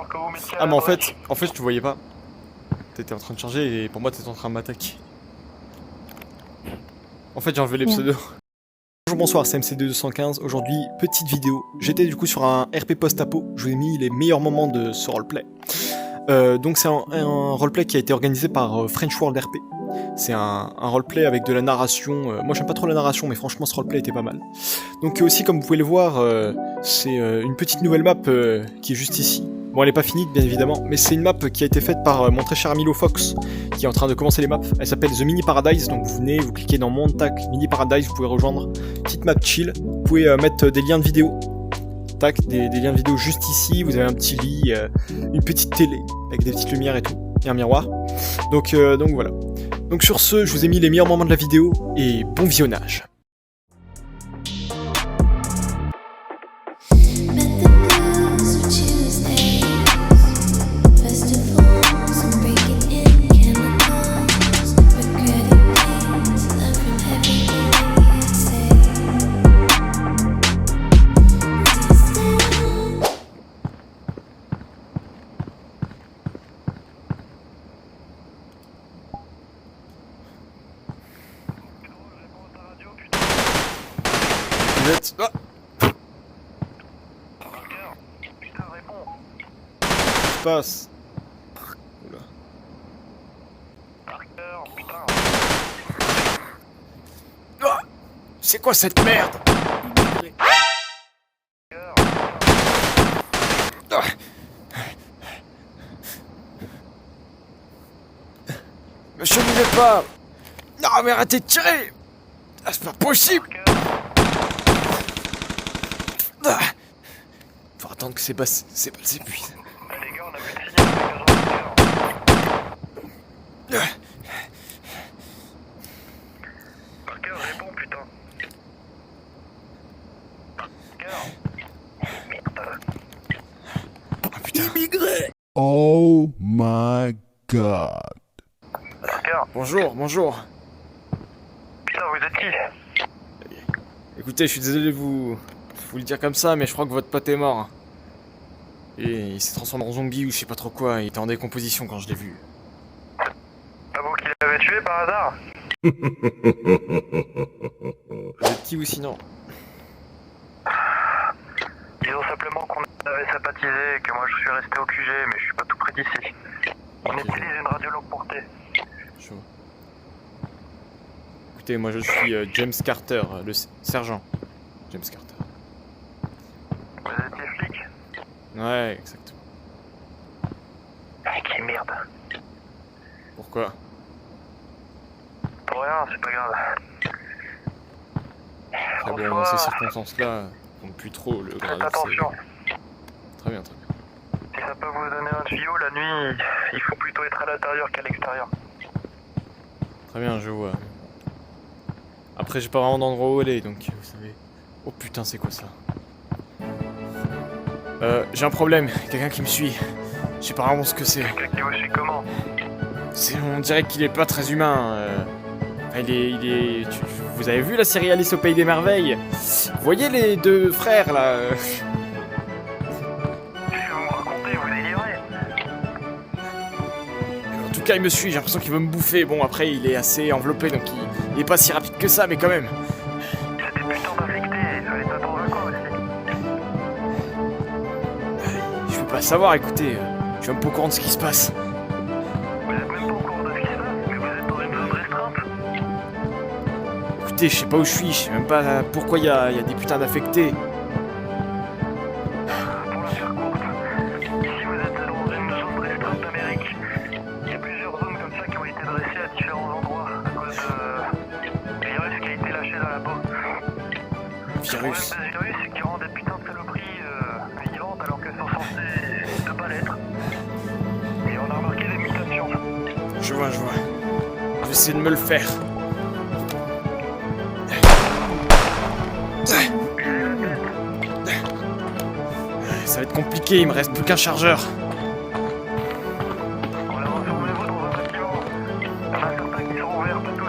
alors que vous mettiez à Ah mais la en fait brèche. je te voyais pas. T'étais en train de charger et pour moi t'étais en train de m'attaquer. En fait j'ai enlevé les Merde. pseudos. Bonjour, bonsoir, c'est MC215. Aujourd'hui, petite vidéo. J'étais du coup sur un RP post-apo. Je vous ai mis les meilleurs moments de ce roleplay. Donc c'est un roleplay qui a été organisé par French World RP. C'est un roleplay avec de la narration. Moi j'aime pas trop la narration, mais franchement ce roleplay était pas mal. Donc aussi comme vous pouvez le voir, c'est une petite nouvelle map qui est juste ici. Bon elle est pas finie bien évidemment, mais c'est une map qui a été faite par mon très cher Milo Fox, qui est en train de commencer les maps. Elle s'appelle The Mini Paradise, donc vous venez, vous cliquez dans Monde, tac, Mini Paradise, vous pouvez rejoindre. Petite map chill, vous pouvez mettre des liens de vidéo. Tac, des liens de vidéo juste ici, vous avez un petit lit, une petite télé, avec des petites lumières et tout, et un miroir. Donc voilà. Donc sur ce, je vous ai mis les meilleurs moments de la vidéo, et bon visionnage. Vous êtes... Ah, Putain, réponds. qu'est-ce qui se passe? Oula. Parker, putain. Ah, c'est quoi cette merde? Ah. Monsieur, n'y vais pas! Non mais arrêtez de tirer! Ah, c'est pas possible! Ah. Faut attendre que ces balles s'épuisent. Les gars, on a plus de signal avec un Ah. Parker, réponds, putain. Parker. Ah putain. Oh my god. Parker. Bonjour, bonjour. Putain, vous êtes qui? Écoutez, je suis désolé de vous le dire comme ça, mais je crois que votre pote est mort. Et il s'est transformé en zombie ou je sais pas trop quoi, il était en décomposition quand je l'ai vu. Pas vous qui l'avez tué par hasard? Vous êtes qui ou sinon? Disons simplement qu'on avait sympathisé et que moi je suis resté au QG, mais je suis pas tout près d'ici. On Ok, utilise une radio longue portée. je vois. Écoutez, moi je suis James Carter, le sergent. James Carter. Vous étiez flic? Ouais, exactement. Ah, qui merde. Pourquoi? Pour rien, c'est pas grave. Très bon, dans ces circonstances-là, on ne plus trop le Faites grade. attention. Très bien, très bien. Si ça peut vous donner un tuyau, la nuit, il faut plutôt être à l'intérieur qu'à l'extérieur. Très bien, je vois. Après, j'ai pas vraiment d'endroit où aller, donc vous savez. Oh putain, c'est quoi ça? J'ai un problème, quelqu'un qui me suit. Je sais pas vraiment ce que c'est. Quelqu'un qui vous suit comment? On dirait qu'il est pas très humain. Enfin, vous avez vu la série Alice au Pays des Merveilles? Vous voyez les deux frères là? Qu'est-ce que vous me racontez? Vous délirez? En tout cas, il me suit, j'ai l'impression qu'il veut me bouffer. Bon, après, il est assez enveloppé, donc il est pas si rapide que ça, mais quand même. C'est des putains d'infectés, ça va être dans un coin aussi. Je veux pas savoir, écoutez. Je suis un peu au courant de ce qui se passe. Vous êtes même pas au courant de ce qui se passe, mais vous êtes dans une zone restreinte. Écoutez, je sais pas où je suis, je sais même pas pourquoi il y a des putains d'affectés. Pour la faire courte, ici vous êtes dans une zone restreinte d'Amérique. Il y a plusieurs zones comme ça qui ont été dressées à différents endroits à cause du virus qui a été lâché dans la peau. Virus. Le problème de ce virus, c'est qu'il rend des putains de saloperies vivantes alors qu'elles sont censées ne pas l'être. Et on a remarqué des mutations. Je vois. Je vais essayer de me le faire. Ça va être compliqué, il me reste plus qu'un chargeur. Alors enfermez-vous dans un bâtiment. Il y en a certains qui sont ouverts, pas tous.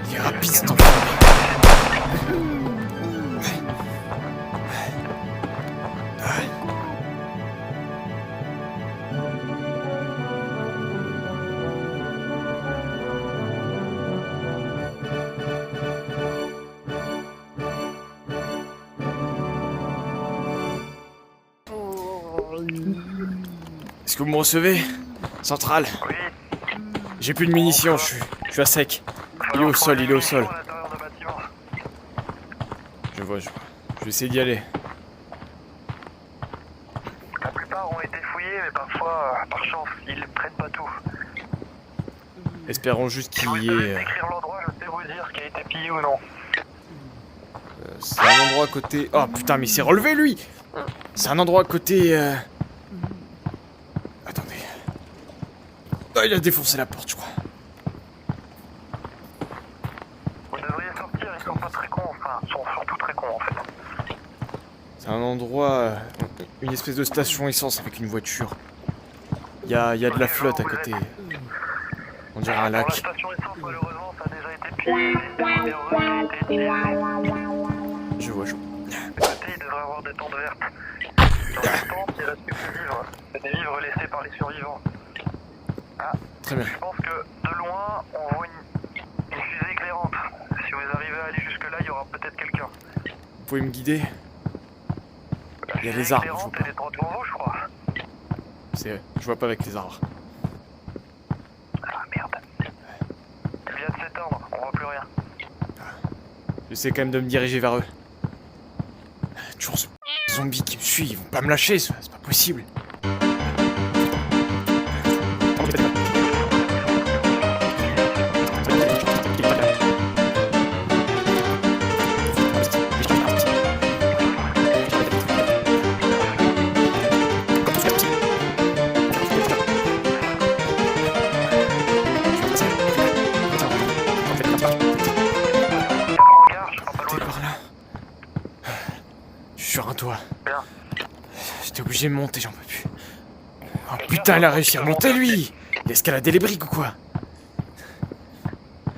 Il est rapide cet enfoiré. Est-ce que vous me recevez? Centrale. Oui. J'ai plus de munitions, je suis à sec. Il est au sol, il est au sol. À l'intérieur du bâtiment. Je vois. Je vais essayer d'y aller. La plupart ont été fouillés, mais parfois, par chance, ils prennent pas tout. Espérons juste Si vous qu'il y savez ait... décrire l'endroit, je sais vous dire ce qui a été pillé ou non. C'est un endroit à côté... Oh putain, mais il s'est relevé lui! C'est un endroit à côté... Attendez. Ah, il a défoncé la porte, je crois. Vous devriez sortir, ils sont pas très cons, enfin, ils sont surtout très cons en fait. C'est un endroit... Une espèce de station essence avec une voiture. Il y a de la flotte à côté. On dirait un Dans la lac. station essence, malheureusement, ça a déjà été pillé. Les routes ont été utilisées. Je vois. Écoutez, il devrait avoir des tentes vertes. Dans les tentes, il reste plus que des vivres. C'est des vivres laissés par les survivants. Ah, Très bien. je pense que de loin, on voit une fusée éclairante. Si vous arrivez à aller jusque-là, il y aura peut-être quelqu'un. Vous pouvez me guider? La Il y a fusée les arbres, je éclairante, vois pas. elle est droit devant vous, je crois. Je vois pas avec les arbres. Ah merde. Elle vient de s'éteindre, on voit plus rien. J'essaie quand même de me diriger vers eux. Toujours ce zombie qui me suit, ils vont pas me lâcher, c'est pas possible. Hangar, je crois pas T'es loin. par là. Je suis sur un toit. Bien. J'étais obligé de monter, j'en peux plus. Oh putain, il a réussi à monter lui! Il a escaladé les briques ou quoi?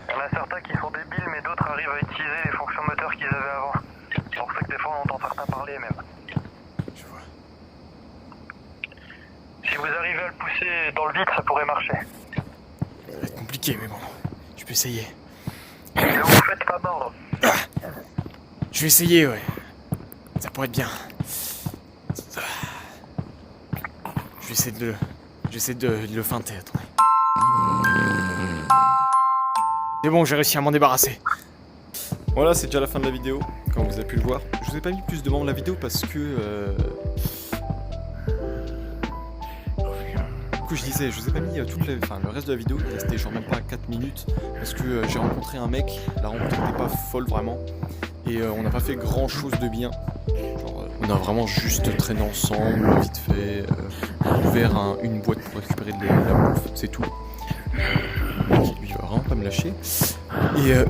Il y en a certains qui sont débiles, mais d'autres arrivent à utiliser les fonctions moteurs qu'ils avaient avant. C'est pour ça que des fois on entend certains parler même. Je vois. Si vous arrivez à le pousser dans le vide, ça pourrait marcher. Ça va être compliqué, mais bon. Je peux essayer. Mais vous ne faites pas mordre. Je vais essayer, ouais. Ça pourrait être bien. Je vais essayer de le feinter, attendez. C'est bon, j'ai réussi à m'en débarrasser. Voilà, c'est déjà la fin de la vidéo, comme vous avez pu le voir. Je vous ai pas mis plus de membres de la vidéo parce que... Du coup, je disais, je vous ai pas mis le reste de la vidéo, il restait genre même pas 4 minutes, parce que j'ai rencontré un mec, la rencontre n'était pas folle vraiment, et on n'a pas fait grand chose de bien. Genre, on a vraiment juste traîné ensemble, vite fait, ouvert une boîte pour récupérer de la bouffe, c'est tout. Lui, il va vraiment pas me lâcher.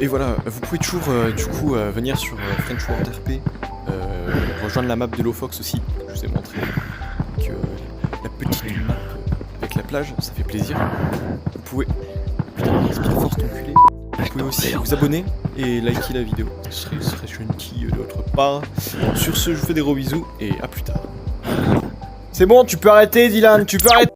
Et voilà, vous pouvez toujours venir sur French World RP, rejoindre la map de Lofox aussi, je vous ai montré que la petite map avec la plage, ça fait plaisir. Vous pouvez... Putain, respire fort ton culé. Vous pouvez aussi vous abonner et liker la vidéo, ce serait gentil de votre part. Sur ce, je vous fais des gros bisous et à plus tard. C'est bon, tu peux arrêter Dylan, tu peux arrêter.